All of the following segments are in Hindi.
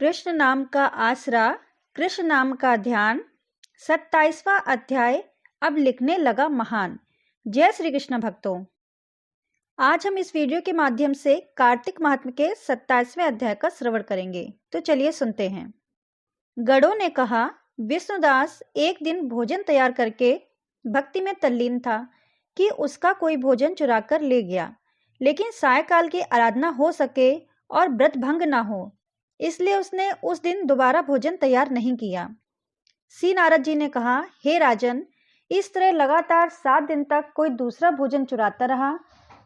कृष्ण नाम का आसरा, कृष्ण नाम का ध्यान। 27वां अध्याय अब लिखने लगा महान। जय श्री कृष्ण भक्तों, आज हम इस वीडियो के माध्यम से कार्तिक महात्म्य के 27वें अध्याय का श्रवण करेंगे। तो चलिए सुनते हैं। गरुड़ ने कहा, विष्णुदास एक दिन भोजन तैयार करके भक्ति में तल्लीन था कि उसका कोई भोजन चुरा कर ले गया, लेकिन सायकाल की आराधना हो सके और व्रत भंग न हो, इसलिए उसने उस दिन दोबारा भोजन तैयार नहीं किया। श्री नारद जी ने कहा, हे राजन, इस तरह लगातार 7 दिन तक कोई दूसरा भोजन चुराता रहा।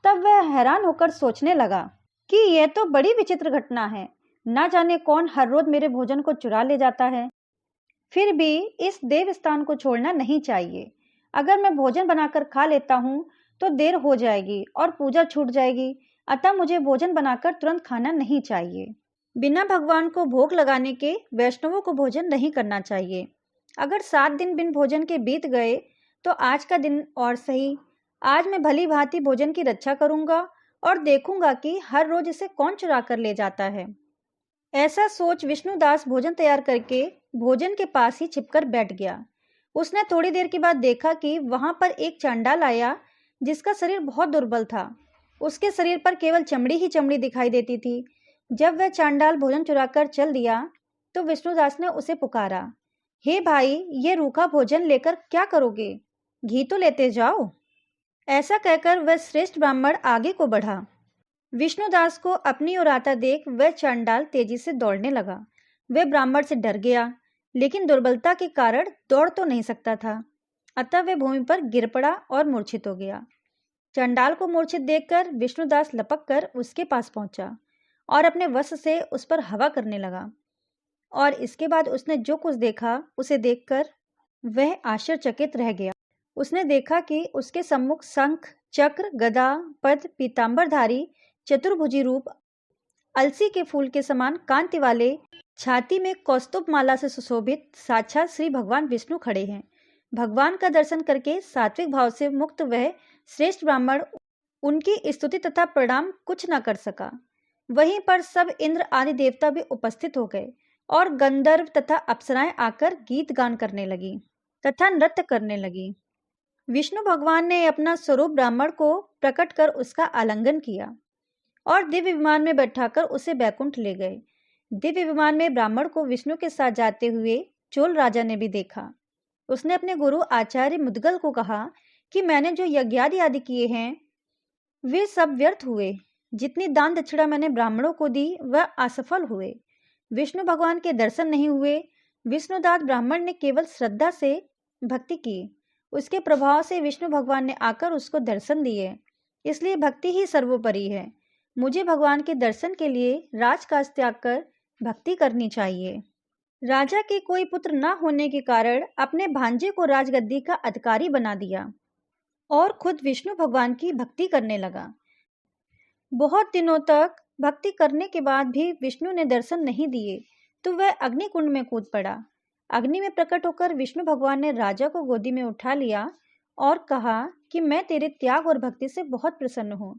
तब वह हैरान होकर सोचने लगा कि यह तो बड़ी विचित्र घटना है, ना जाने कौन हर रोज मेरे भोजन को चुरा ले जाता है। फिर भी इस देव स्थान को छोड़ना नहीं चाहिए। अगर मैं भोजन बनाकर खा लेता हूँ तो देर हो जाएगी और पूजा छूट जाएगी, अतः मुझे भोजन बनाकर तुरंत खाना नहीं चाहिए। बिना भगवान को भोग लगाने के वैष्णवों को भोजन नहीं करना चाहिए। अगर 7 दिन बिन भोजन के बीत गए तो आज का दिन और सही। आज मैं भली भांति भोजन की रक्षा करूंगा और देखूंगा कि हर रोज इसे कौन चुरा कर ले जाता है। ऐसा सोच विष्णुदास भोजन तैयार करके भोजन के पास ही छिपकर बैठ गया। उसने थोड़ी देर के बाद देखा कि वहां पर एक चांडाल आया, जिसका शरीर बहुत दुर्बल था। उसके शरीर पर केवल चमड़ी ही चमड़ी दिखाई देती थी। जब वह चांडाल भोजन चुराकर चल दिया तो विष्णुदास ने उसे पुकारा, हे भाई, ये रूखा भोजन लेकर क्या करोगे? घी तो लेते जाओ। ऐसा कहकर वह श्रेष्ठ ब्राह्मण आगे को बढ़ा। विष्णुदास को अपनी ओर आता देख वह चांडाल तेजी से दौड़ने लगा। वह ब्राह्मण से डर गया, लेकिन दुर्बलता के कारण दौड़ तो नहीं सकता था, अतः वह भूमि पर गिर पड़ा और मूर्छित हो गया। चांडाल को मूर्छित देखकर विष्णुदास लपक कर उसके पास पहुंचा और अपने वस्त्र से उस पर हवा करने लगा। और इसके बाद उसने जो कुछ देखा उसे देखकर वह आश्चर्यचकित रह गया। उसने देखा कि उसके सम्मुख शंख, चक्र, गदा, पद्म, पीतांबरधारी, चतुर्भुजी रूप, अलसी के फूल के समान कांति वाले, छाती में कौस्तुभ माला से सुशोभित साक्षात श्री भगवान विष्णु खड़े हैं। भगवान का दर्शन करके सात्विक भाव से मुक्त वह श्रेष्ठ ब्राह्मण उनकी स्तुति तथा प्रणाम कुछ न कर सका। वहीं पर सब इंद्र आदि देवता भी उपस्थित हो गए और गंधर्व तथा अप्सराएं आकर गीत गान करने लगी तथा नृत्य करने लगी। विष्णु भगवान ने अपना स्वरूप ब्राह्मण को प्रकट कर उसका आलिंगन किया और दिव्य विमान में बैठाकर उसे बैकुंठ ले गए। दिव्य विमान में ब्राह्मण को विष्णु के साथ जाते हुए चोल राजा ने भी देखा। उसने अपने गुरु आचार्य मुद्गल को कहा कि मैंने जो यज्ञादि आदि किए हैं वे सब व्यर्थ हुए। जितनी दान दक्षिणा मैंने ब्राह्मणों को दी वह असफल हुए। विष्णु भगवान के दर्शन नहीं हुए। विष्णुदास ब्राह्मण ने केवल श्रद्धा से भक्ति की। उसके प्रभाव से विष्णु भगवान ने आकर उसको दर्शन दिए। इसलिए भक्ति ही सर्वोपरि है। मुझे भगवान के दर्शन के लिए राजकाज त्याग कर भक्ति करनी चाहिए। राजा के कोई पुत्र न होने के कारण अपने भांजे को राजगद्दी का अधिकारी बना दिया और खुद विष्णु भगवान की भक्ति करने लगा। बहुत दिनों तक भक्ति करने के बाद भी विष्णु ने दर्शन नहीं दिए तो वह अग्निकुंड में कूद पड़ा। अग्नि में प्रकट होकर विष्णु भगवान ने राजा को गोदी में उठा लिया और कहा कि मैं तेरे त्याग और भक्ति से बहुत प्रसन्न हूँ।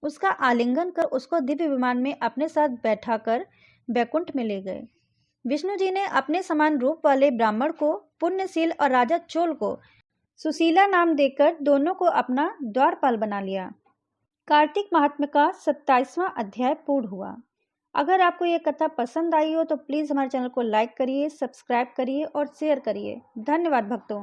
उसका आलिंगन कर उसको दिव्य विमान में अपने साथ बैठाकर बैकुंठ में ले गए। विष्णु जी ने अपने समान रूप वाले ब्राह्मण को पुण्यशील और राजा चोल को सुशीला नाम देकर दोनों को अपना द्वारपाल बना लिया। कार्तिक महात्म्य का 27वां अध्याय पूर्ण हुआ। अगर आपको यह कथा पसंद आई हो तो प्लीज़ हमारे चैनल को लाइक करिए, सब्सक्राइब करिए और शेयर करिए। धन्यवाद भक्तों।